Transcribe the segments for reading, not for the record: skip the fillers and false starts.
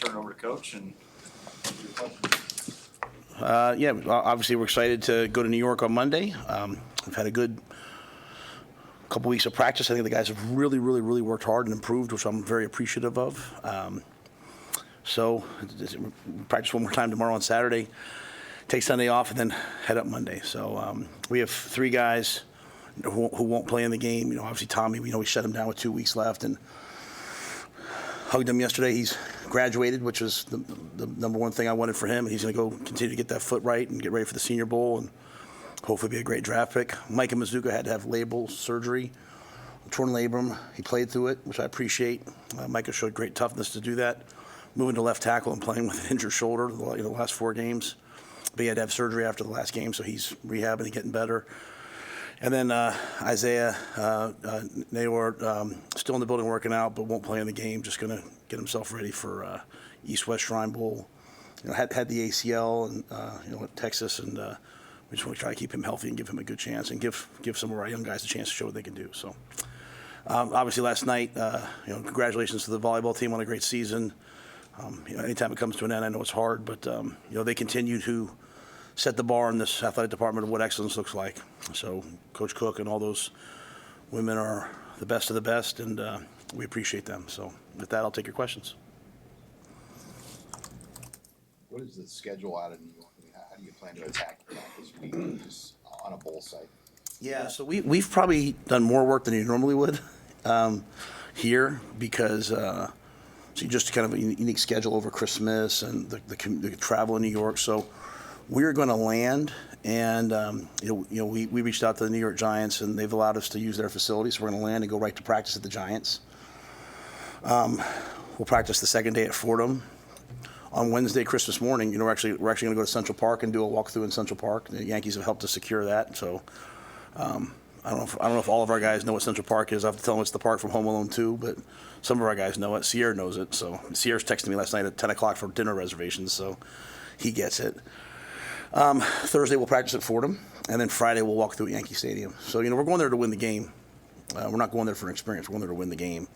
turn it over to Coach and your questions. Yeah, obviously we're excited to go to New York on Monday. We've had a good couple weeks of practice. I think the guys have really worked hard and improved, which I'm very appreciative of. So practice one more time tomorrow on Saturday, take Sunday off, and then head up Monday. So we have 3 guys who won't play in the game. You know, obviously Tommy, we shut him down with 2 weeks left, and hugged him yesterday. He's graduated, which was the number one thing I wanted for him. He's going to go continue to get that foot right and get ready for the Senior Bowl and hopefully be a great draft pick. Micah Mazuka had to have labral surgery, torn labrum. He played through it, which I appreciate. Micah showed great toughness to do that. Moving to left tackle and playing with an injured shoulder the last 4 games. But he had to have surgery after the last game, so he's rehabbing and getting better. And then Isaiah Nayor, still in the building working out, but won't play in the game. Just going to get himself ready for East-West Shrine Bowl. Had the ACL and at Texas, and we just want to try to keep him healthy and give him a good chance and give some of our young guys a chance to show what they can do. So obviously last night, congratulations to the volleyball team on a great season. Anytime it comes to an end, I know it's hard, but they continue to set the bar in this athletic department of what excellence looks like. So Coach Cook and all those women are the best of the best, and we appreciate them. So with that, I'll take your questions. What is the schedule out of New York? I mean, how do you plan to attack that this week, just on a bowl site? Yeah, so we've probably done more work than you normally would here because so just kind of a unique schedule over Christmas and the travel in New York. So we're going to land, and we reached out to the New York Giants, and they've allowed us to use their facility. So we're going to land and go right to practice at the Giants. We'll practice the second day at Fordham. On Wednesday, Christmas morning, we're actually going to go to Central Park and do a walkthrough in Central Park. The Yankees have helped us secure that. So I don't know if all of our guys know what Central Park is. I have to tell them it's the park from Home Alone 2, but some of our guys know it. Sierra knows it. So Sierra's texted me last night at 10 o'clock for dinner reservations, so he gets it. Thursday we'll practice at Fordham, and then Friday we'll walk through Yankee Stadium. So we're going there to win the game. We're not going there for an experience. We're going there to win the game.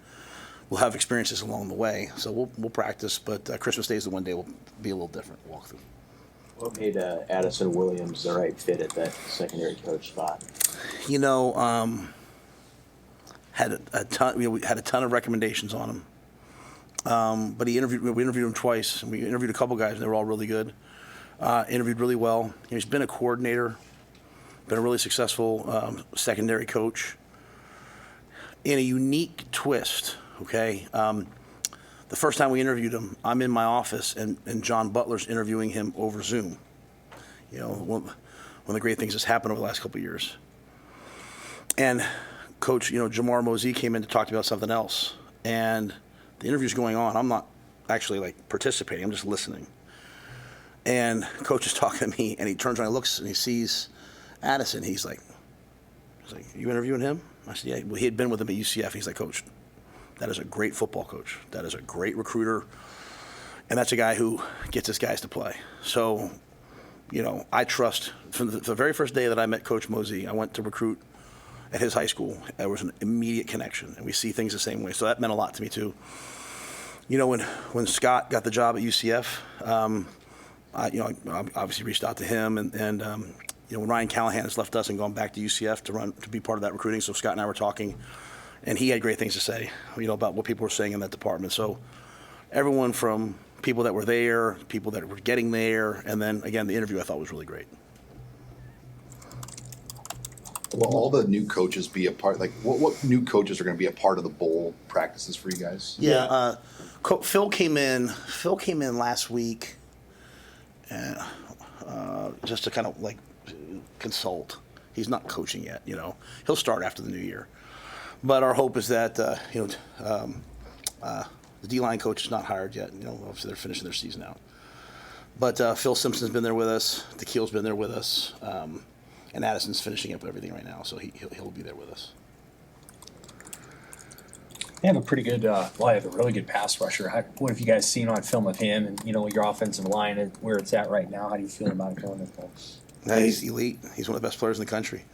We'll have experiences along the way, so we'll practice. But Christmas Day is the one day will be a little different walkthrough. What made Addison Williams the right fit at that secondary coach spot? Had a ton. We had a ton of recommendations on him, but we interviewed him twice. And we interviewed a couple guys, and they were all really good. Interviewed really well. He's been a coordinator, been a really successful secondary coach. In a unique twist, okay? The first time we interviewed him, I'm in my office, and John Butler's interviewing him over Zoom. One of the great things that's happened over the last couple of years. And Coach, Jamar Mosey came in to talk to me about something else. And the interview's going on. I'm not actually, participating. I'm just listening. And Coach is talking to me, and he turns around and looks, and he sees Addison. He's like, you interviewing him? I said, yeah. Well, he had been with him at UCF. He's like, Coach, that is a great football coach. That is a great recruiter. And that's a guy who gets his guys to play. So, I trust. From the very first day that I met Coach Mosey, I went to recruit at his high school. There was an immediate connection, and we see things the same way. So that meant a lot to me, too. When Scott got the job at UCF, I obviously reached out to him, and when Ryan Callahan has left us and gone back to UCF to be part of that recruiting, so Scott and I were talking, and he had great things to say, about what people were saying in that department. So everyone from people that were there, people that were getting there, and then again the interview I thought was really great. Will all the new coaches be a part? What new coaches are going to be a part of the bowl practices for you guys? Yeah, Phil came in last week, just to kind of consult. He's not coaching yet. He'll start after the new year. But our hope is that the D-line coach is not hired yet. Obviously they're finishing their season out. But Phil Simpson's been there with us. DeKeel's been there with us. And Addison's finishing up everything right now, so he'll be there with us. They have a pretty good, they have a really good pass rusher. What have you guys seen on film of him and, your offensive line and where it's at right now? How do you feel about it going into this? He's elite. He's one of the best players in the country.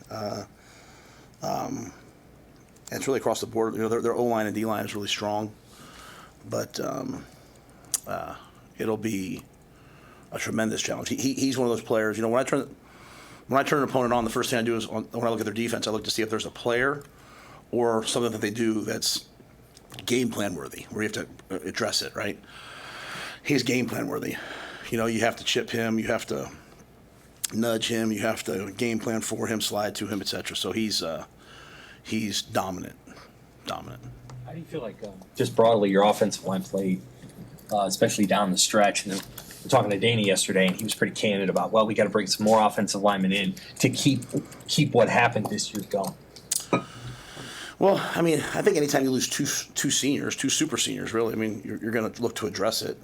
And it's really across the board. Their O-line and D-line is really strong. But, it'll be a tremendous challenge. He's one of those players. You know, when I turn an opponent on, the first thing I do is when I look at their defense, I look to see if there's a player or something that they do that's game plan worthy, where you have to address it, right? He's game plan worthy. You know, you have to chip him, you have to nudge him, you have to game plan for him, slide to him, etc. So he's dominant. How do you feel like, just broadly, your offensive line played, especially down the stretch? And then we're talking to Danny yesterday, and he was pretty candid about, well, we got to bring some more offensive linemen in to keep what happened this year going. Well, I mean, I think anytime you lose two seniors, two super seniors, really, I mean, you're going to look to address it.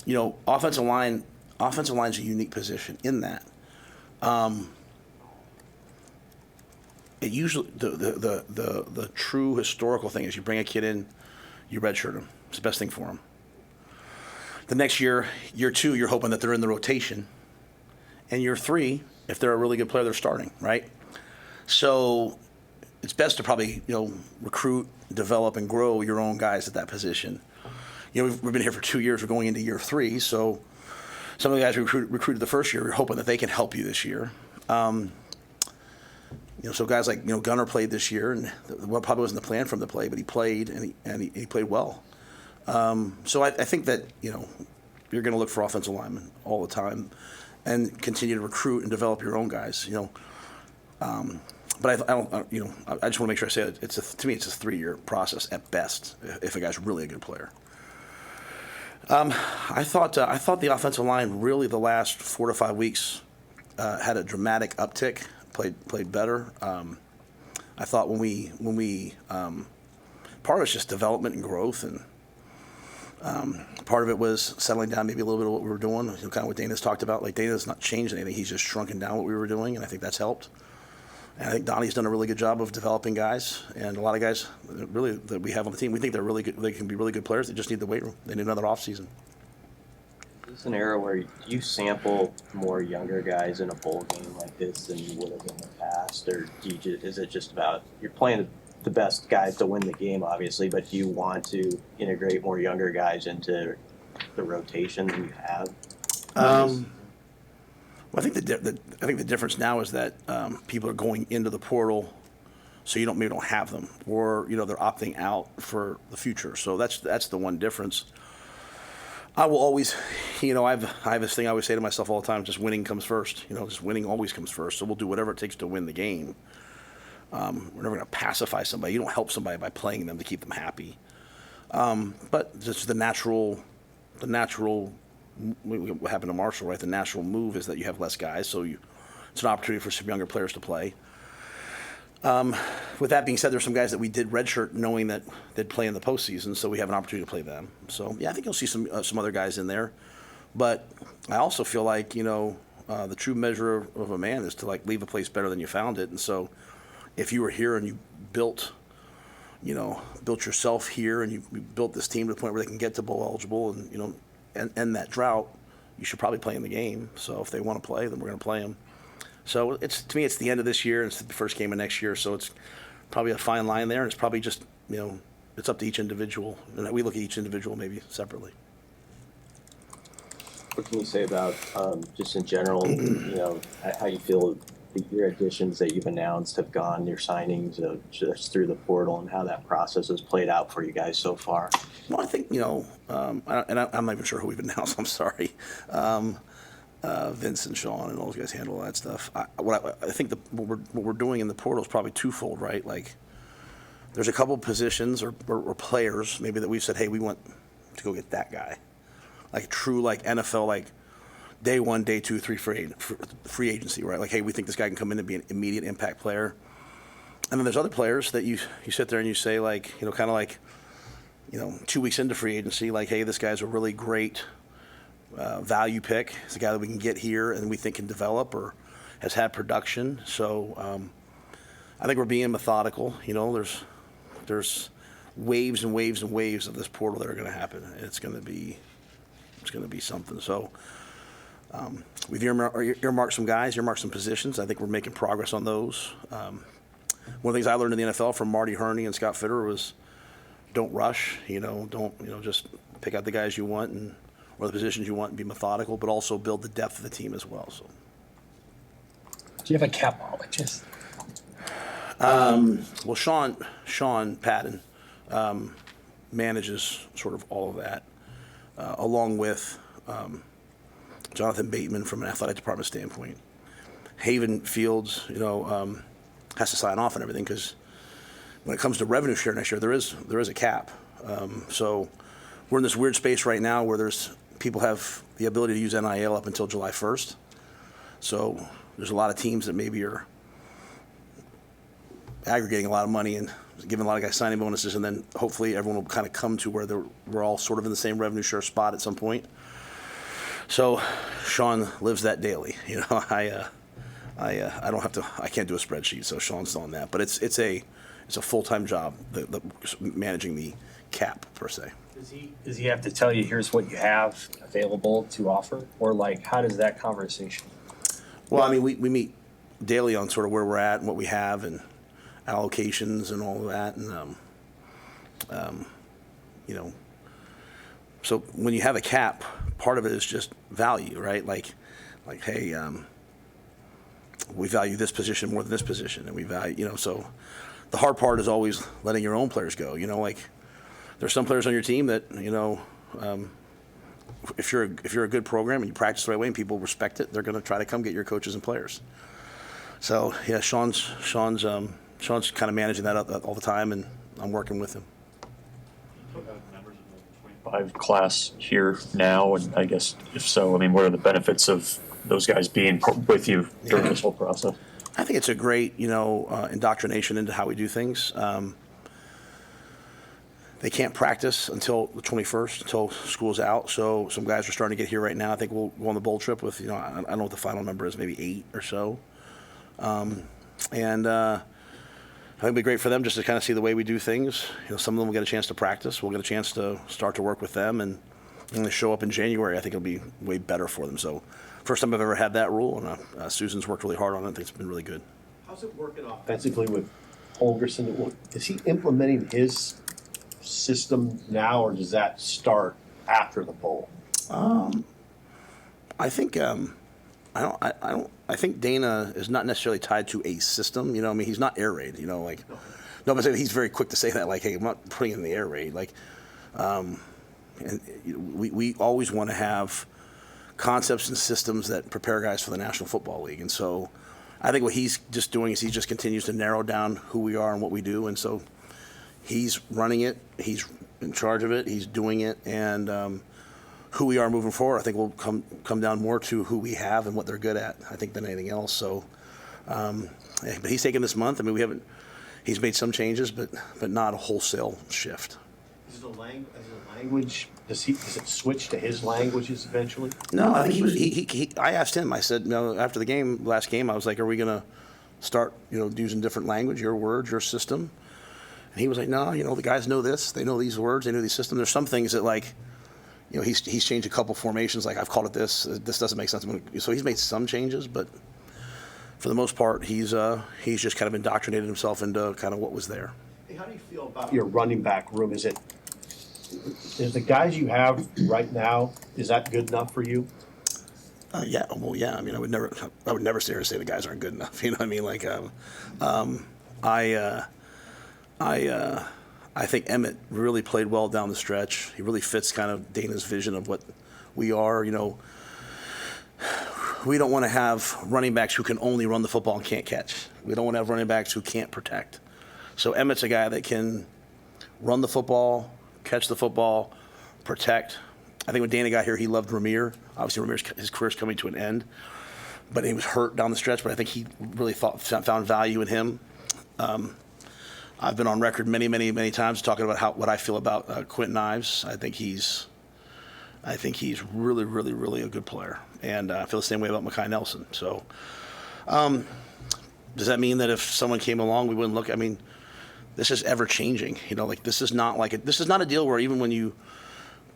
You know, offensive line's a unique position in that. It usually the true historical thing is you bring a kid in, you redshirt him. It's the best thing for him. The next year 2, you're hoping that they're in the rotation, and year 3, if they're a really good player, they're starting, right? So it's best to probably, you know, recruit, develop, and grow your own guys at that position. You know, we've been here for 2 years. We're going into year 3, so some of the guys we recruited the first year, we're hoping that they can help you this year. You know, so guys like, you know, Gunner played this year, and well, probably wasn't the plan for him to play, but he played, and he played well. So I think that, you know, you're going to look for offensive linemen all the time, and continue to recruit and develop your own guys. You know, but I don't. You know, I just want to make sure I say it. To me, it's a 3-year process at best if a guy's really a good player. I thought the offensive line really the last 4 to 5 weeks had a dramatic uptick. Played better. I thought when we part of it's just development and growth, and part of it was settling down maybe a little bit of what we were doing, you know, kind of what Dana's talked about. Like, Dana's not changed anything; he's just shrunken down what we were doing, and I think that's helped. And I think Donnie's done a really good job of developing guys, and a lot of guys really that we have on the team, we think they're really good. They can be really good players. They just need the weight room. They need another off season. Is this an era where you sample more younger guys in a bowl game like this than you would have in the past, or is it just about you're playing the best guys to win the game, obviously, but do you want to integrate more younger guys into the rotation than you have? Well, I think the difference now is that people are going into the portal, so maybe don't have them, or you know they're opting out for the future. So that's the one difference. I will always, you know, I have this thing I always say to myself all the time: just winning comes first. You know, just winning always comes first. So we'll do whatever it takes to win the game. We're never going to pacify somebody. You don't help somebody by playing them to keep them happy. But just the natural. What happened to Marshall, right? The natural move is that you have less guys, so it's an opportunity for some younger players to play. With that being said, there's some guys that we did redshirt knowing that they'd play in the postseason, so we have an opportunity to play them. So yeah, I think you'll see some other guys in there, but I also feel like, you know, the true measure of a man is to like leave a place better than you found it. And so, if you were here and you built yourself here and you built this team to the point where they can get to bowl eligible and, you know, end that drought, you should probably play in the game. So if they want to play, then we're going to play them. So to me, it's the end of this year and it's the first game of next year. So it's probably a fine line there, and it's probably just, you know, it's up to each individual, and we look at each individual maybe separately. What can you say about just in general, you know, how you feel your additions that you've announced have gone, your signings just through the portal, and how that process has played out for you guys so far? Well, I think, you know, I'm not even sure who we've announced. I'm sorry. Vince and Sean and all those guys handle all that stuff. I think what we're doing in the portal is probably twofold, right? Like, there's a couple positions or players maybe that we've said, hey, we want to go get that guy, like true like NFL like day 1, day 2, 3 free agency, right? Like, hey, we think this guy can come in and be an immediate impact player. And then there's other players that you sit there and you say, like, you know, kind of like, you know, 2 weeks into free agency, like, hey, this guy's a really great value pick. It's a guy that we can get here and we think can develop or has had production. So I think we're being methodical. You know, there's waves and waves and waves of this portal that are going to happen. It's going to be something. So we've earmarked some guys, earmarked some positions. I think we're making progress on those. One of the things I learned in the NFL from Marty Herney and Scott Fitterer was don't rush, don't, just pick out the guys you want or the positions you want and be methodical, but also build the depth of the team as well. So. Do you have a capologist? Well, Sean Patton manages sort of all of that, along with Jonathan Bateman from an athletic department standpoint. Haven Fields, has to sign off on everything because when it comes to revenue share next year, there is a cap. So we're in this weird space right now where people have the ability to use NIL up until July 1st. So there's a lot of teams that maybe are aggregating a lot of money and giving a lot of guys signing bonuses, and then hopefully everyone will kind of come to where we're all sort of in the same revenue share spot at some point. So Sean lives that daily. I can't do a spreadsheet, so Sean's on that. But it's a full-time job, managing the cap per se. Does he have to tell you, here's what you have available to offer? Or how does that conversation? Well, I mean, we meet daily on sort of where we're at and what we have and allocations and all of that. And, so when you have a cap, part of it is just value, right? Like, hey, we value this position more than this position. And we value, so the hard part is always letting your own players go. There's some players on your team that, if you're a good program and you practice the right way and people respect it, they're going to try to come get your coaches and players. So yeah, Sean's kind of managing that all the time, and I'm working with him. Members of the 25 class here now, and I guess if so, I mean, what are the benefits of those guys being with you during this whole process? I think it's a great, indoctrination into how we do things. They can't practice until the 21st, until school's out. So some guys are starting to get here right now. I think we'll go on the bowl trip with, I don't know what the final number is, maybe 8 or so. And I think it'll be great for them just to kind of see the way we do things. Some of them will get a chance to practice. We'll get a chance to start to work with them. And when they show up in January, I think it'll be way better for them. So first time I've ever had that rule, and Susan's worked really hard on it. I think it's been really good. How's it working offensively with Holgorsen? Is he implementing his system now, or does that start after the bowl? I think I think Dana is not necessarily tied to a system. I mean, he's not air raid. No, but he's very quick to say that. Like, hey, I'm not putting in the air raid. And we always want to have concepts and systems that prepare guys for the National Football League. And so I think what he's just doing is he just continues to narrow down who we are and what we do. And so he's running it. He's in charge of it. He's doing it. And who we are moving forward, I think will come down more to who we have and what they're good at, I think, than anything else. So, but he's taken this month. I mean, he's made some changes, but not a wholesale shift. Is it a language? Does it switch to his languages eventually? No, I think I asked him. I said, after the last game, I was like, are we going to start, using different language, your words, your system? And he was like, no, the guys know this. They know these words. They know these systems. There's some things that he's changed a couple formations. Like, I've called it this. This doesn't make sense. So he's made some changes, but for the most part, he's just kind of indoctrinated himself into kind of what was there. Hey, how do you feel about your running back room? Is the guys you have right now, is that good enough for you? Yeah. Well, yeah. I mean, I would never sit here and say the guys aren't good enough. You know what I mean? I think Emmett really played well down the stretch. He really fits kind of Dana's vision of what we are. We don't want to have running backs who can only run the football and can't catch. We don't want to have running backs who can't protect. So Emmett's a guy that can run the football, catch the football, protect. I think when Dana got here, he loved Ramir. Obviously, his career's coming to an end, but he was hurt down the stretch. But I think he really found value in him. I've been on record many, many, many times talking about what I feel about Quentin Ives. I think he's really, really, really a good player, and I feel the same way about Mekhi Nelson. So, does that mean that if someone came along, we wouldn't look? I mean, this is ever changing. This is not this is not a deal where even when you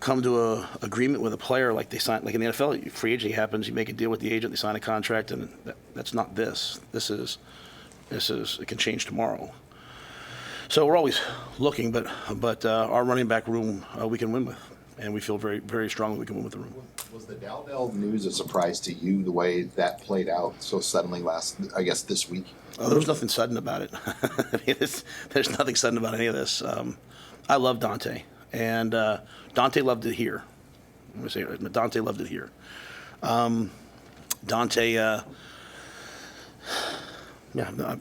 come to a agreement with a player, like they sign, like in the NFL, free agency happens, you make a deal with the agent, they sign a contract, and that's not this. This is it can change tomorrow. So we're always looking, but our running back room we can win with, and we feel very, very strongly we can win with the room. Was the Dowdell news a surprise to you, the way that played out so suddenly this week? Oh, there was nothing sudden about it. I mean, there's nothing sudden about any of this. I love Dante, and Dante loved it here. Let me say it. Dante loved it here. Dante, yeah, I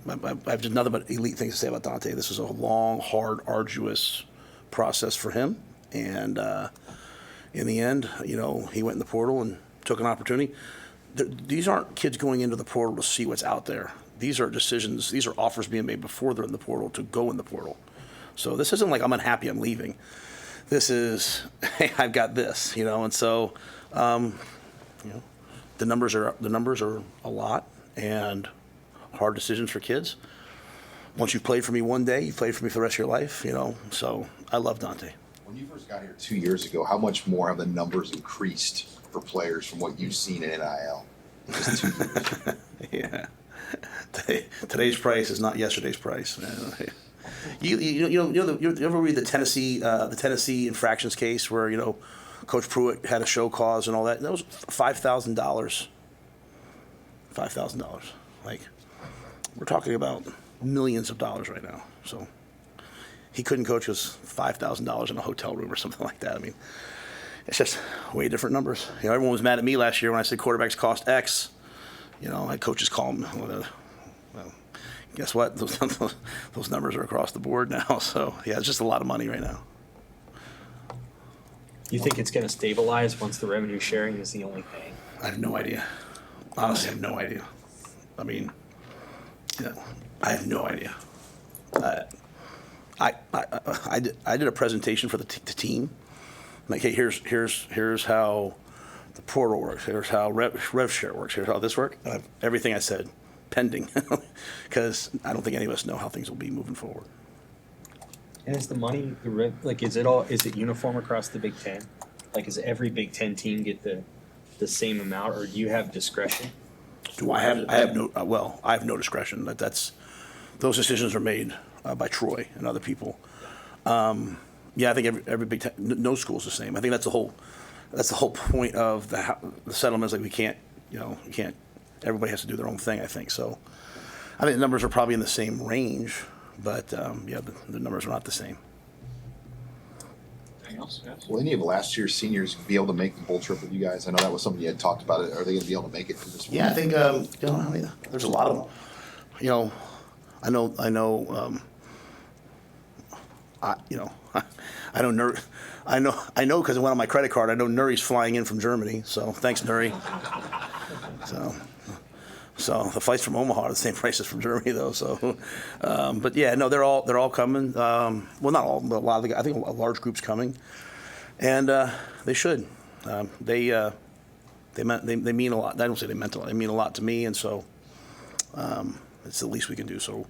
have just nothing but elite things to say about Dante. This was a long, hard, arduous process for him, and in the end, he went in the portal and took an opportunity. These aren't kids going into the portal to see what's out there. These are decisions, these are offers being made before they're in the portal to go in the portal. So this isn't like I'm unhappy, I'm leaving. This is, hey, I've got this, and so, the numbers are a lot and hard decisions for kids. Once you've played for me one day, you've played for me for the rest of your life, so I love Dante. When you first got here 2 years ago, how much more have the numbers increased for players from what you've seen in NIL? Just 2 years. Yeah. Today's price is not yesterday's price. You ever read the Tennessee infractions case where Coach Pruitt had a show cause and all that? That was $5,000. $5,000. Like, we're talking about millions of dollars right now. So he couldn't coach us $5,000 in a hotel room or something like that. I mean, it's just way different numbers. Everyone was mad at me last year when I said quarterbacks cost X. I had coaches call them. Well, guess what? Those numbers are across the board now. So yeah, it's just a lot of money right now. You think it's going to stabilize once the revenue sharing is the only thing? I have no idea. Honestly, I have no idea. I mean, I have no idea. I did a presentation for the team. Like, hey, here's how the portal works. Here's how rev share works. Here's how this works. Everything I said, pending, because I don't think any of us know how things will be moving forward. And is the money is it uniform across the Big Ten? Like, does every Big Ten team get the same amount, or do you have discretion? Do I have? I have no. I have no discretion. Those decisions are made by Troy and other people. Yeah, I think every Big Ten, no school's the same. I think that's the whole point of the settlements. Like, we can't. Everybody has to do their own thing, I think. So I think the numbers are probably in the same range, but the numbers are not the same. Anything else? Will any of last year's seniors be able to make the bowl trip with you guys? I know that was something you had talked about. Are they going to be able to make it for this one? Yeah, I think there's a lot of them. I know I know because it went on my credit card. I know Nuri's flying in from Germany, so thanks, Nuri. So the flights from Omaha are the same prices from Germany, though. So, but yeah, no, they're all coming. Well, not all, but a lot of I think a large group's coming, and they should. They mean a lot. I don't say they meant a lot. They mean a lot to me, and so it's the least we can do. So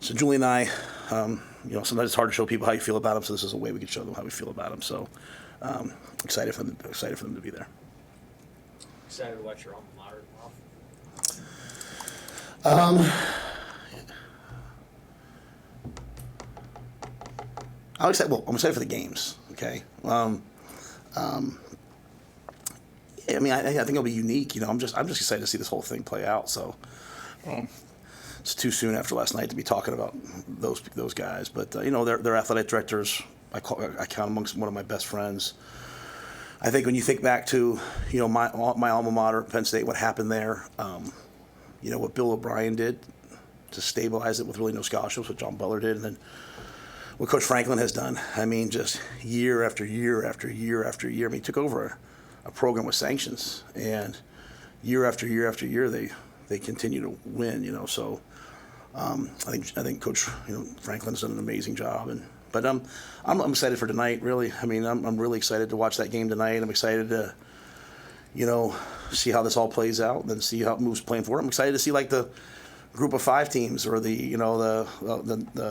Julie and I, sometimes it's hard to show people how you feel about them. So this is a way we can show them how we feel about them. So excited for them to be there. Excited to watch your alma mater tomorrow? I'm excited for the games. Okay. I think it'll be unique. I'm just excited to see this whole thing play out. So it's too soon after last night to be talking about those guys. But they're athletic directors. I count amongst one of my best friends. I think when you think back to my alma mater, Penn State, what happened there, what Bill O'Brien did to stabilize it with really no scholarships, what John Butler did, and then what Coach Franklin has done. I mean, just year after year after year after year. I mean, he took over a program with sanctions, and year after year after year, they continue to win. So I think Coach Franklin's done an amazing job, but I'm excited for tonight. Really, I mean, I'm really excited to watch that game tonight. I'm excited to see how this all plays out, and then see how it moves playing forward. I'm excited to see like the group of 5 teams or the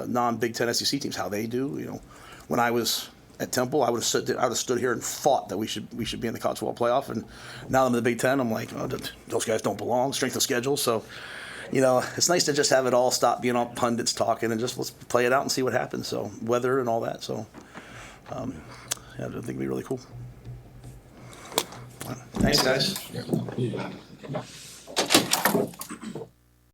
non-Big Ten SEC teams, how they do. When I was at Temple, I would have stood here and fought that we should be in the college football playoff, and now I'm in the Big Ten. I'm like, those guys don't belong. Strength of schedule. So, you know, it's nice to just have it all stop being all pundits talking and just let's play it out and see what happens. So weather and all that. So yeah, I think it'd be really cool. Thanks, guys.